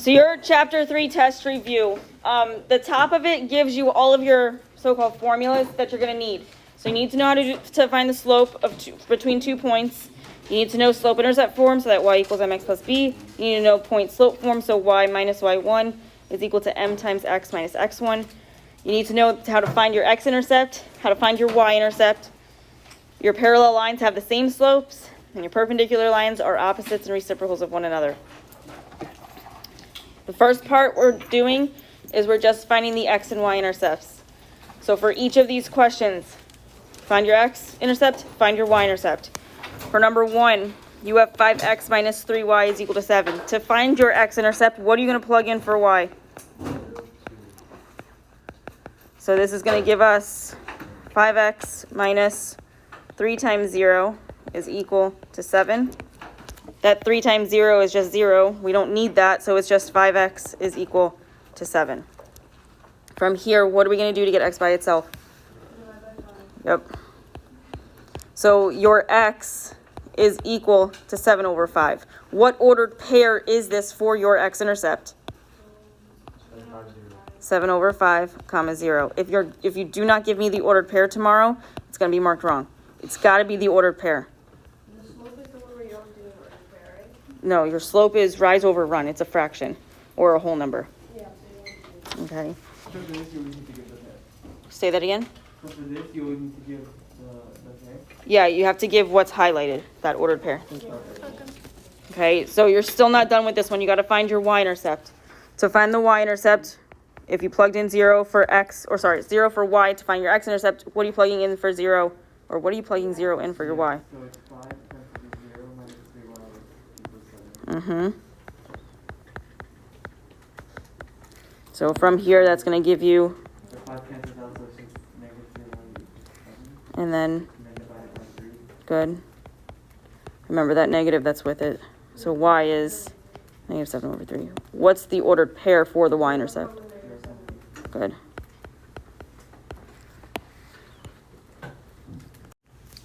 So your chapter 3 test review, the top of it gives you all of your so-called formulas that you're going to need. So you need to know how to find the slope of between 2 points. You need to know slope-intercept form, so that y equals mx plus b. You need to know point-slope form, so y minus y1 is equal to m times x minus x1. You need to know how to find your x-intercept, how to find your y-intercept. Your parallel lines have the same slopes, and your perpendicular lines are opposites and reciprocals of one another. The first part we're doing is we're just finding the x and y intercepts. So for each of these questions, find your x-intercept, find your y-intercept. For number 1, you have 5x minus 3y is equal to 7. To find your x-intercept, what are you going to plug in for y? So this is going to give us 5x minus 3 times 0 is equal to 7. That 3 times 0 is just 0. We don't need that, so it's just 5x is equal to 7. From here, what are we going to do to get x by itself? Yep. So your x is equal to 7 over 5. What ordered pair is this for your x-intercept? 7 over 5, comma 0. If you do not give me the ordered pair tomorrow, it's going to be marked wrong. It's got to be the ordered pair. The slope is the one where you don't do an ordered pair, right? No, your slope is rise over run. It's a fraction or a whole number. Yeah. Okay. So for this, you would need to give the pair. Say that again? So for this, you would need to give the pair. Yeah, you have to give what's highlighted, that ordered pair. Okay, so you're still not done with this one. You got to find your y-intercept. To find the y-intercept, if you plugged in 0 for for y to find your x-intercept, what are you plugging in for 0? Or what are you plugging 0 in for your y? So it's 5 times 0 minus 3y equals 7. So from here, that's going to give you, So 5 cancels out, so it's just negative 3y equals 7. and then, And then divided by 3. good. Remember that negative that's with it. So y is negative 7 over 3. What's the ordered pair for the y-intercept? Good.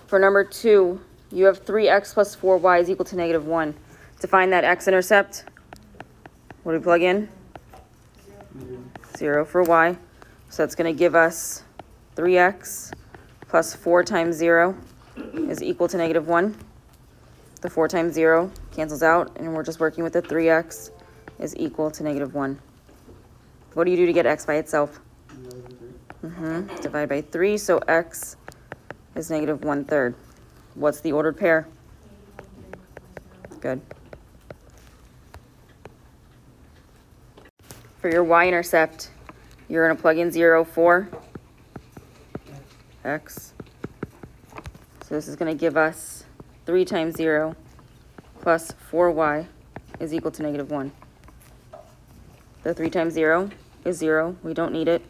For number 2, you have 3x plus 4y is equal to negative 1. To find that x-intercept, what do we plug in? 0 for y. So that's going to give us 3x plus 4 times 0 is equal to negative 1. The 4 times 0 cancels out, and we're just working with the 3x is equal to negative 1. What do you do to get x by itself? Divide by 3, so x is negative 1/3. What's the ordered pair? Good. For your y-intercept, you're going to plug in 0 for x. So this is going to give us 3 times 0 plus 4y is equal to negative 1. The 3 times 0 is 0. We don't need it.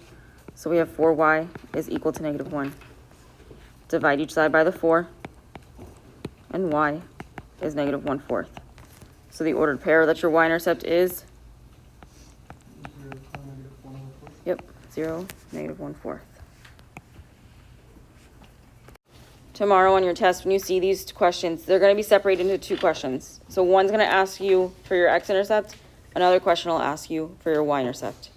So we have 4y is equal to negative 1. Divide each side by the 4. And y is negative 1/4. So the ordered pair that your y-intercept is? 0, negative 1/4. Yep, 0, negative 1/4. Tomorrow on your test, when you see these questions, they're going to be separated into 2 questions. So one's going to ask you for your x-intercept. Another question will ask you for your y-intercept.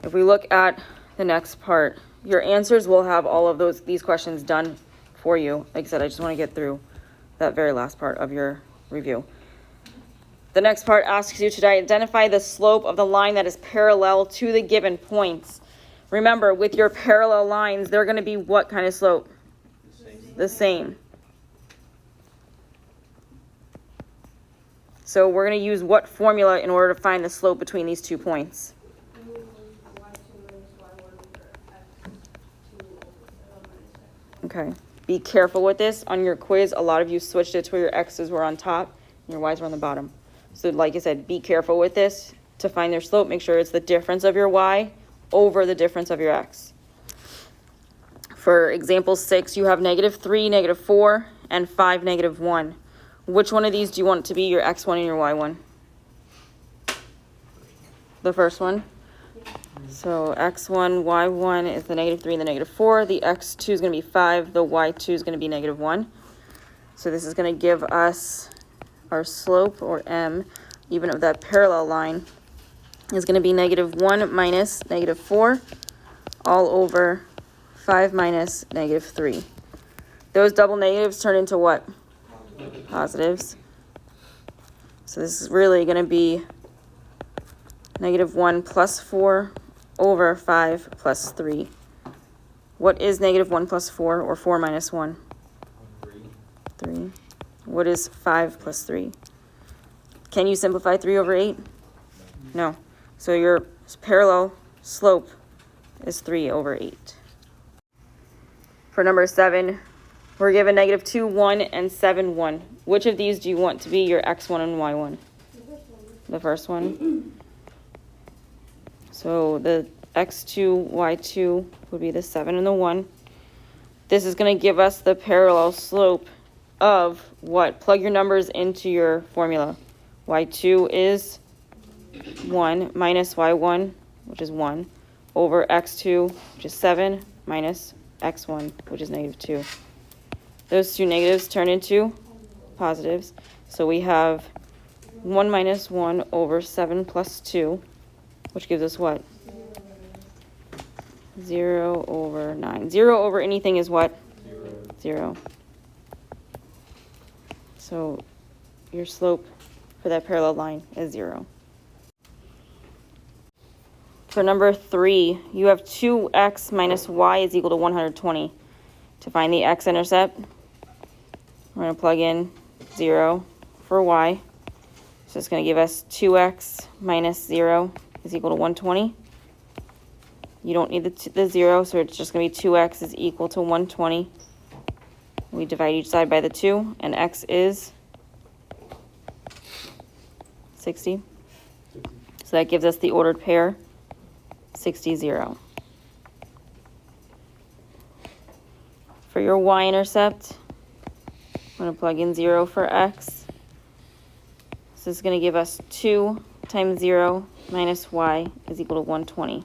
If we look at the next part, your answers will have all of these questions done for you. Like I said, I just want to get through that very last part of your review. The next part asks you to identify the slope of the line that is parallel to the given points. Remember, with your parallel lines, they're going to be what kind of slope? The same. So we're going to use what formula in order to find the slope between these 2 points? Okay. Be careful with this. On your quiz, a lot of you switched it to where your x's were on top and your y's were on the bottom. So like I said, be careful with this. To find their slope, make sure it's the difference of your y over the difference of your x. For example 6, you have negative 3, negative 4, and 5, negative 1. Which one of these do you want to be your x1 and your y1? The first one. So x1, y1 is the negative 3 and the negative 4. The x2 is going to be 5. The y2 is going to be negative 1. So this is going to give us our slope, or m, even of that parallel line, is going to be -1 minus -4 all over 5 minus -3. Those double negatives turn into what? Positives. So this is really going to be -1 plus 4 over 5 plus 3. What is -1 plus 4 or 4 minus 1? 3. What is 5 plus 3? Can you simplify 3 over 8? No. So your parallel slope is 3 over 8. For number 7, we're given -2, 1, and 7, 1. Which of these do you want to be your x1 and y1? The first one. So the x2, y2 would be the 7 and the 1. This is going to give us the parallel slope of what? Plug your numbers into your formula. Y2 is 1 minus y1, which is 1, over x2, which is 7, minus x1, which is -2. Those two negatives turn into positives. So we have 1 minus 1 over 7 plus 2, which gives us what? 0 over 9. 0 over anything is what? 0. So your slope for that parallel line is 0. For number 3, you have 2x minus y is equal to 120. To find the x-intercept, we're going to plug in 0 for y. So it's going to give us 2x minus 0 is equal to 120. You don't need the 0, so it's just going to be 2x is equal to 120. We divide each side by the 2, and x is 60. So that gives us the ordered pair, 60, 0. For your y-intercept, I'm going to plug in 0 for x. So this is going to give us 2 times 0 minus y is equal to 120.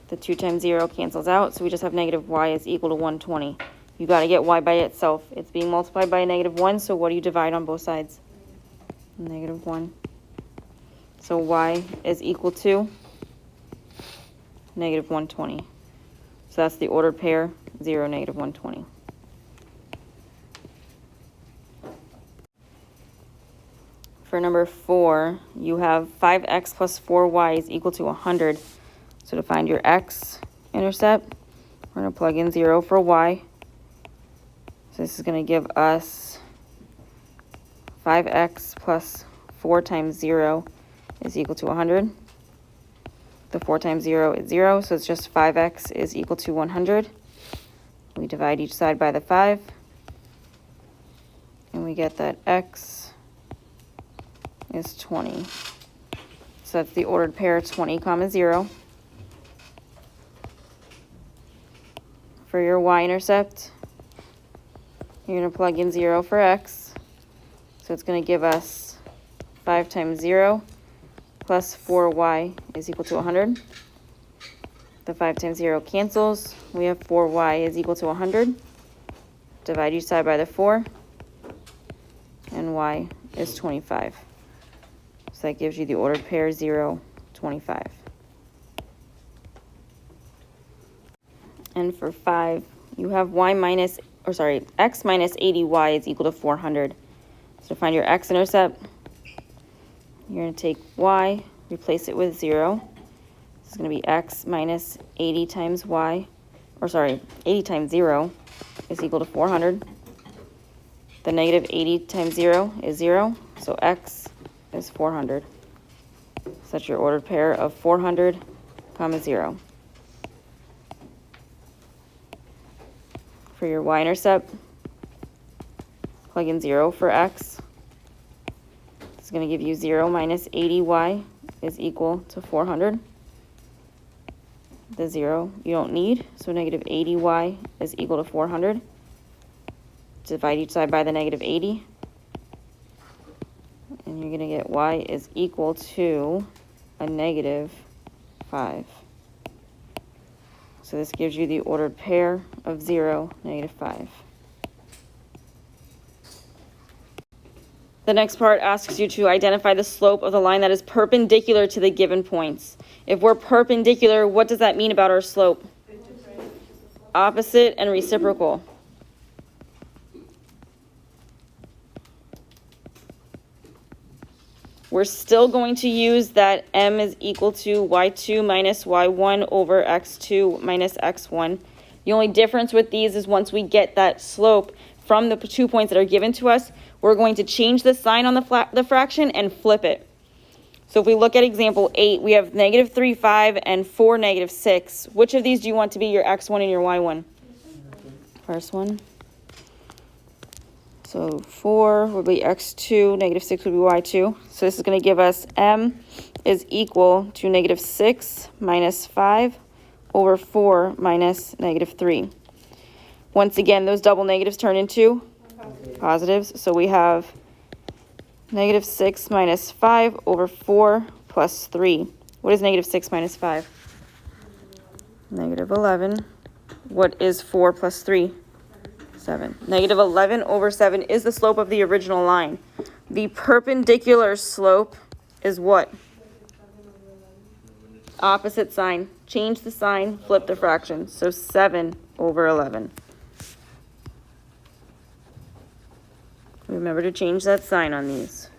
The 2 times 0 cancels out, so we just have -y is equal to 120. You got to get y by itself. It's being multiplied by a -1, so what do you divide on both sides? -1. So y is equal to -120. So that's the ordered pair, 0, -120. For number 4, you have 5x plus 4y is equal to 100. So to find your x-intercept, we're going to plug in 0 for y. So this is going to give us 5x plus 4 times 0 is equal to 100. The 4 times 0 is 0, so it's just 5x is equal to 100. We divide each side by the 5, and we get that x is 20. So that's the ordered pair, 20, 0. For your y-intercept, you're going to plug in 0 for x. So it's going to give us 5 times 0 plus 4y is equal to 100. The 5 times 0 cancels. We have 4y is equal to 100. Divide each side by the 4. And y is 25. So that gives you the ordered pair 0, 25. And for 5, you have x minus 80y is equal to 400. So to find your x-intercept, you're going to take y, replace it with 0. This is going to be x minus 80 times y, 80 times 0 is equal to 400. The negative 80 times 0 is 0, so x is 400. So that's your ordered pair of 400, 0. For your y-intercept, plug in 0 for x. It's going to give you 0 minus 80y is equal to 400. The 0 you don't need, so negative 80y is equal to 400. Divide each side by the negative 80. And you're going to get y is equal to a -5. So this gives you the ordered pair of 0, -5. The next part asks you to identify the slope of the line that is perpendicular to the given points. If we're perpendicular, what does that mean about our slope? Opposite and reciprocal. We're still going to use that m is equal to y2 minus y1 over x2 minus x1. The only difference with these is once we get that slope from the 2 points that are given to us, we're going to change the sign on the fraction and flip it. So if we look at example 8, we have negative 3, 5, and 4, negative 6. Which of these do you want to be your x1 and your y1? First one. So 4 would be x2, negative 6 would be y2. So this is going to give us m is equal to negative 6 minus 5 over 4 minus negative 3. Once again, those double negatives turn into positives. So we have negative 6 minus 5 over 4 plus 3. What is negative 6 minus 5? Negative 11. What is 4 plus 3? 7. Negative 11 over 7 is the slope of the original line. The perpendicular slope is what? Opposite sign. Change the sign, flip the fraction. So 7 over 11. Remember to change that sign on these.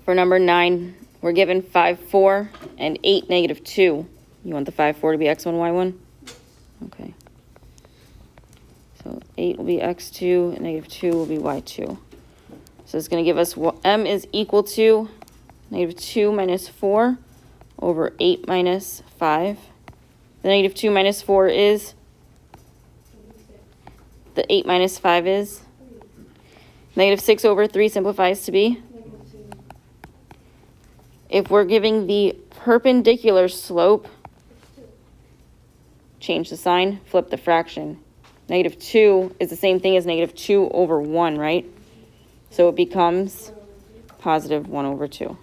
For number 9, we're given 5, 4, and 8, negative 2. You want the 5, 4 to be x1, y1? Okay. So 8 will be x2, and negative 2 will be y2. So it's going to give us m is equal to negative 2 minus 4 over 8 minus 5. The negative 2 minus 4 is? The 8 minus 5 is? Negative 6 over 3 simplifies to be? If we're giving the perpendicular slope, change the sign, flip the fraction. Negative 2 is the same thing as negative 2 over 1, right? So it becomes positive 1 over 2.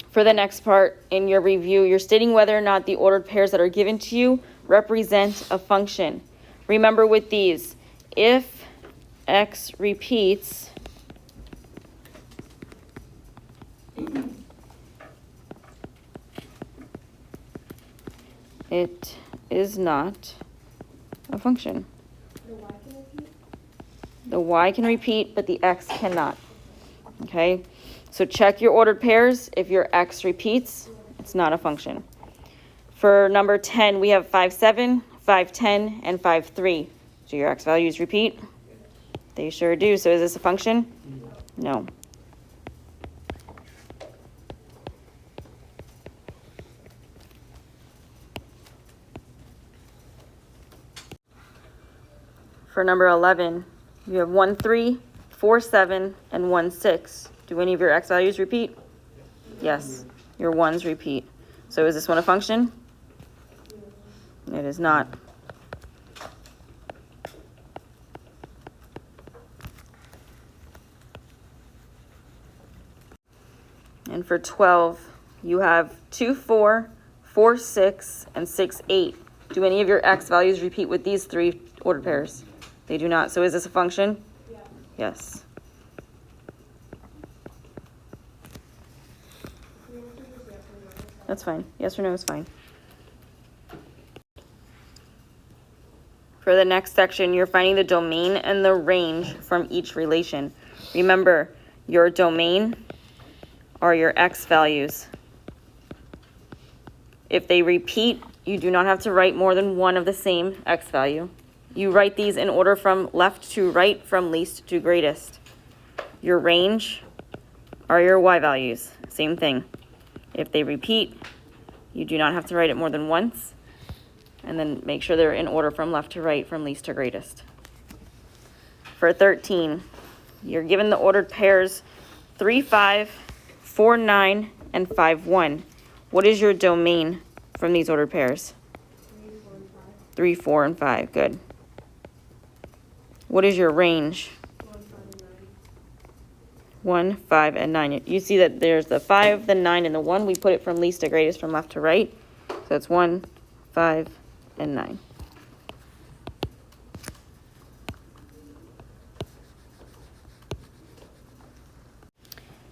For the next part in your review, you're stating whether or not the ordered pairs that are given to you represent a function. Remember with these, if x repeats, it is not a function. The y can repeat, but the x cannot. Okay, so check your ordered pairs. If your x repeats, it's not a function. For number 10, we have 5, 7, 5, 10, and 5, 3. Do your x values repeat? They sure do. So is this a function? No. For number 11, you have 1, 3, 4, 7, and 1, 6. Do any of your x values repeat? Yes, your 1s repeat. So is this one a function? It is not. And for 12, you have 2, 4, 4, 6, and 6, 8. Do any of your x values repeat with these 3 ordered pairs? They do not. So is this a function? Yeah. Yes. That's fine. Yes or no is fine. For the next section, you're finding the domain and the range from each relation. Remember, your domain are your x values. If they repeat, you do not have to write more than one of the same x value. You write these in order from left to right, from least to greatest. Your range are your y values. Same thing. If they repeat, you do not have to write it more than once. And then make sure they're in order from left to right, from least to greatest. For 13, you're given the ordered pairs 3, 5, 4, 9, and 5, 1. What is your domain from these ordered pairs? 3, 4, and 5. Good. What is your range? 1, 5, and 9. You see that there's the 5, the 9, and the 1. We put it from least to greatest, from left to right. So it's 1, 5, and 9.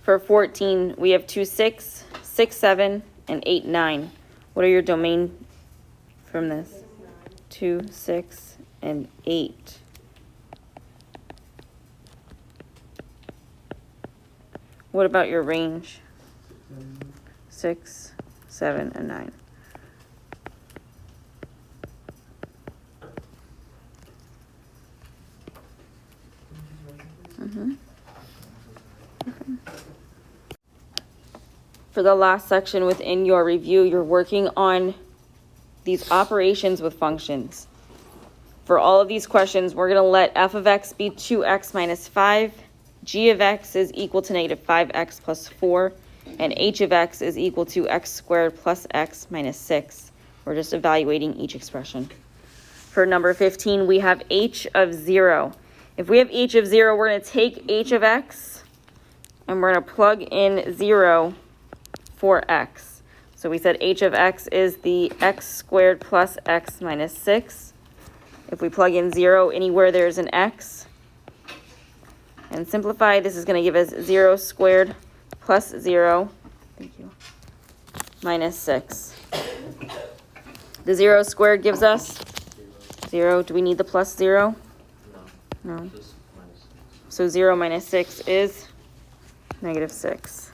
For 14, we have 2, 6, 6, 7, and 8, 9. What are your domain from this? 2, 6, and 8. What about your range? 6, 7, and 9. For the last section within your review, you're working on these operations with functions. For all of these questions, we're going to let f of x be 2x minus 5, g of x is equal to negative 5x plus 4, and h of x is equal to x squared plus x minus 6. We're just evaluating each expression. For number 15, we have h of 0. If we have h of 0, we're going to take h of x, and we're going to plug in 0 for x. So we said h of x is the x squared plus x minus 6. If we plug in 0 anywhere there's an x, and simplify, this is going to give us 0 squared plus 0, thank you, minus 6. The 0 squared gives us 0. Do we need the plus 0? No. Just minus 6. So 0 minus 6 is negative 6.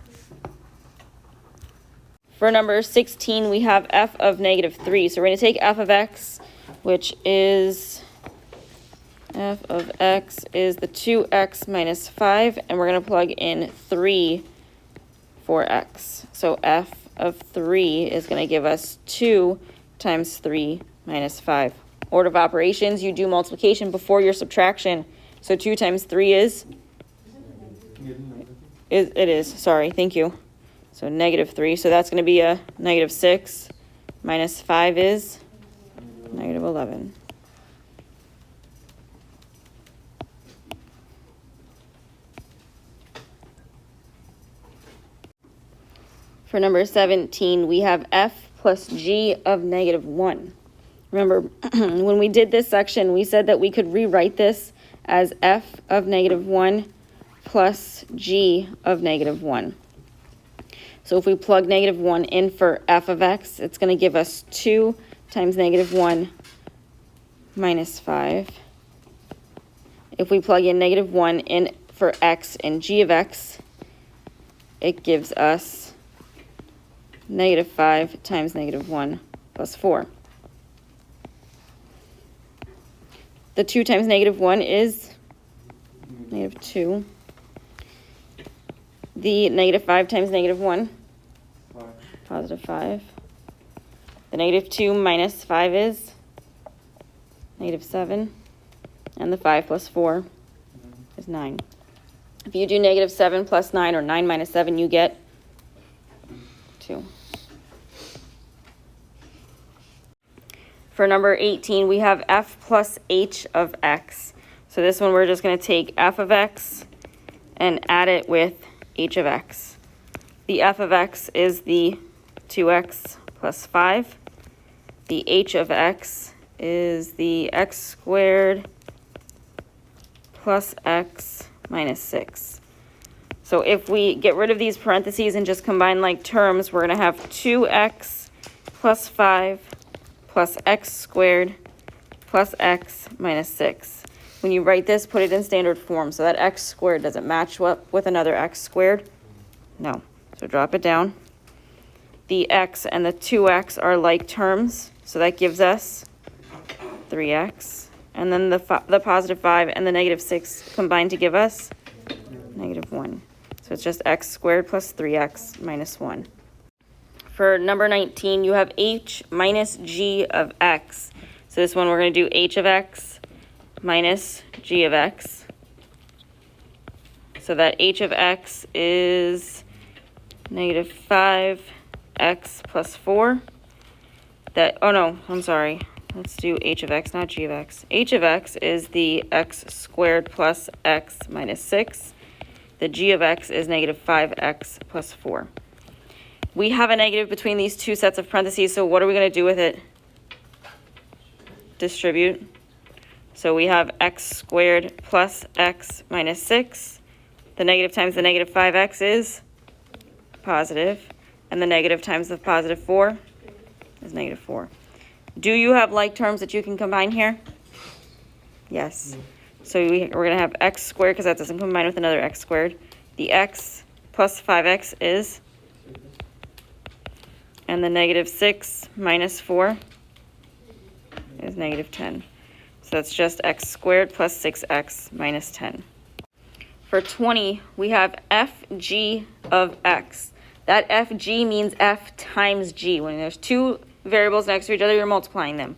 For number 16, we have f of negative 3. So we're going to take f of x, which is f of x is the 2x minus 5, and we're going to plug in 3 for x. So f of 3 is going to give us 2 times 3 minus 5. Order of operations, you do multiplication before your subtraction. So 2 times 3 is? It is, sorry, thank you. So negative 3, so that's going to be a negative 6, minus 5 is negative 11. For number 17, we have f plus g of negative 1. Remember, when we did this section, we said that we could rewrite this as f of negative 1 plus g of negative 1. So if we plug negative 1 in for f of x, it's going to give us 2 times negative 1 minus 5. If we plug in negative 1 in for x and g of x, it gives us negative 5 times negative 1 plus 4. The 2 times negative 1 is negative 2. The negative 5 times negative 1, positive 5. The negative 2 minus 5 is negative 7. And the 5 plus 4 is 9. If you do negative 7 plus 9 or 9 minus 7, you get 2. For number 18, we have f plus h of x. So this one we're just going to take f of x and add it with h of x. The f of x is the 2x plus 5. The h of x is the x squared plus x minus 6. So if we get rid of these parentheses and just combine like terms, we're going to have 2x plus 5 plus x squared plus x minus 6. When you write this, put it in standard form. So that x squared, does it match up with another x squared? No. So drop it down. The x and the 2x are like terms, so that gives us 3x. And then the positive 5 and the negative 6 combine to give us negative 1. So it's just x squared plus 3x minus 1. For number 19, you have h minus g of x. So this one we're going to do h of x minus g of x. So that h of x is negative 5x plus 4. Let's do h of x, not g of x. H of x is the x squared plus x minus 6. The g of x is negative 5x plus 4. We have a negative between these two sets of parentheses, so what are we going to do with it? Distribute. So we have x squared plus x minus 6 The negative times the negative 5x is positive, and the negative times the positive 4 is negative 4. Do you have like terms that you can combine here? Yes. So we're going to have x squared, because that doesn't combine with another x squared. The x plus 5x is, and the negative 6 minus 4 is negative 10. So that's just x squared plus 6x minus 10. For 20, we have fg of x. That fg means f times g. When there's two variables next to each other, you're multiplying them.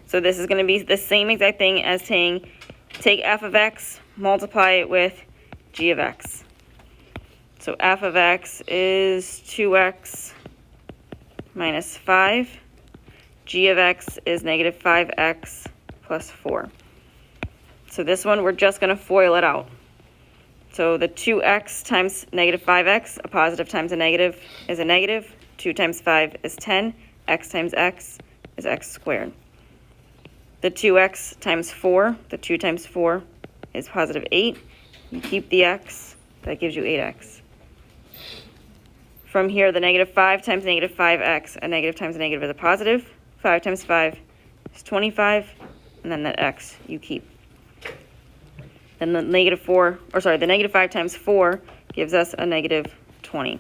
So this is going to be the same exact thing as saying take f of x, multiply it with g of x. So f of x is 2x minus 5. G of x is negative 5x plus 4. So this one, we're just going to FOIL it out. So the 2x times negative 5x, a positive times a negative is a negative. 2 times 5 is 10. X times x is x squared. The 2x times 4, the 2 times 4 is positive 8. You keep the x, that gives you 8x. From here, the negative 5 times negative 5x, a negative times a negative is a positive. 5 times 5 is 25, and then that x you keep. Then the negative 5 times 4 gives us a negative 20.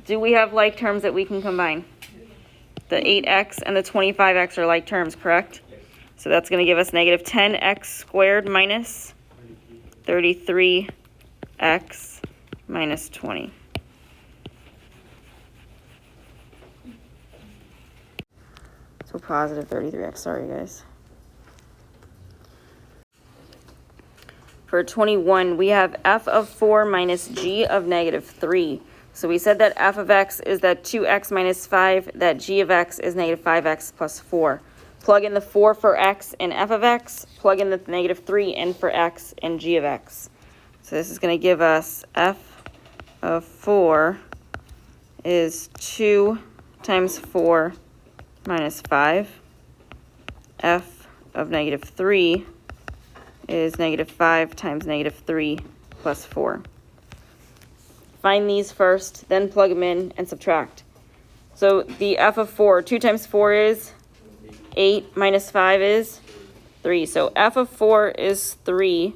Do we have like terms that we can combine? The 8x and the 25x are like terms, correct? So that's going to give us negative 10x squared minus 33x minus 20. So positive 33x, sorry guys. For 21, we have f of 4 minus g of negative 3. So we said that f of x is that 2x minus 5, that g of x is negative 5x plus 4. Plug in the 4 for x in f of x, plug in the negative 3 in for x in g of x. So this is going to give us f of 4 is 2 times 4 minus 5. F of negative 3 is negative 5 times negative 3 plus 4. Find these first, then plug them in and subtract. So the f of 4, 2 times 4 is 8 minus 5 is 3. So f of 4 is 3.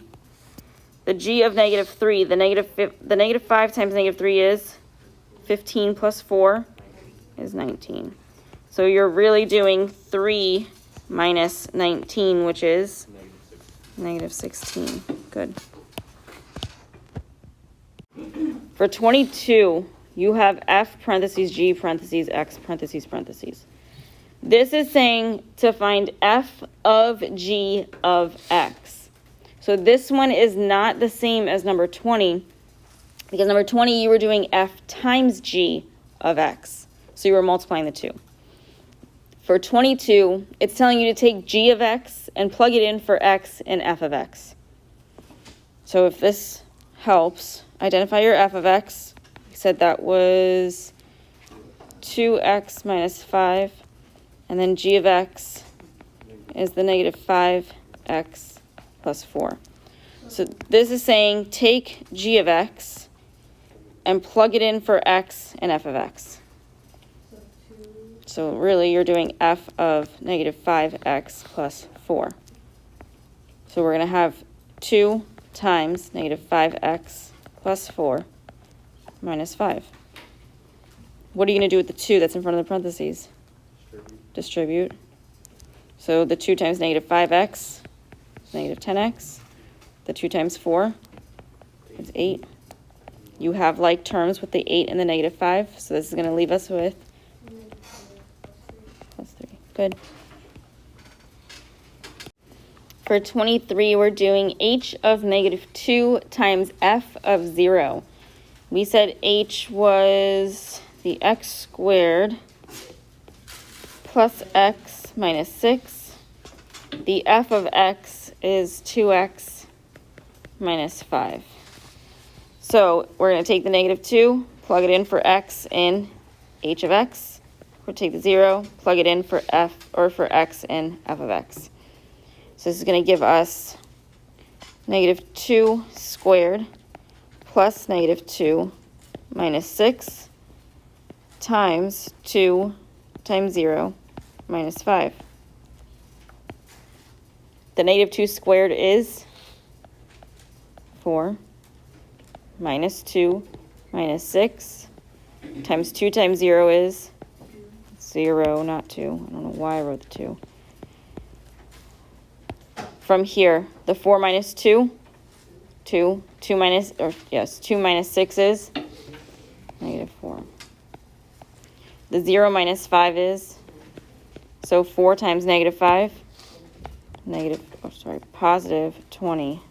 The g of negative 3, the negative 5 times negative 3 is 15 plus 4 is 19. So you're really doing 3 minus 19, which is negative 16. Good. For 22, you have f parentheses g parentheses x parentheses parentheses. This is saying to find f of g of x. So this one is not the same as number 20, because number 20 you were doing f times g of x. So you were multiplying the two. For 22, it's telling you to take g of x and plug it in for x in f of x. So if this helps, identify your f of x. We said that was 2x minus 5, and then g of x is the negative 5x plus 4. So this is saying take g of x and plug it in for x in f of x. So really you're doing f of negative 5x plus 4. So we're going to have 2 times negative 5x plus 4 minus 5. What are you going to do with the 2 that's in front of the parentheses? Distribute. So the 2 times negative 5x is negative 10x. The 2 times 4 is 8. You have like terms with the 8 and the negative 5, so this is going to leave us with plus 3. Good. For 23, we're doing h of negative 2 times f of 0. We said h was the x squared plus x minus 6. The f of x is 2x minus 5. So we're going to take the negative 2, plug it in for x in h of x. We'll take the 0, plug it in for f or for x in f of x. So this is going to give us negative 2 squared plus negative 2 minus 6 times 2 times 0 minus 5. The negative 2 squared is 4 minus 2 minus 6 times 2 times 0 is 0, not 2. I don't know why I wrote the 2. From here, the 4 minus 2, 2 minus 6 is negative 4. The 0 minus 5 is, so 4 times negative 5, positive 20.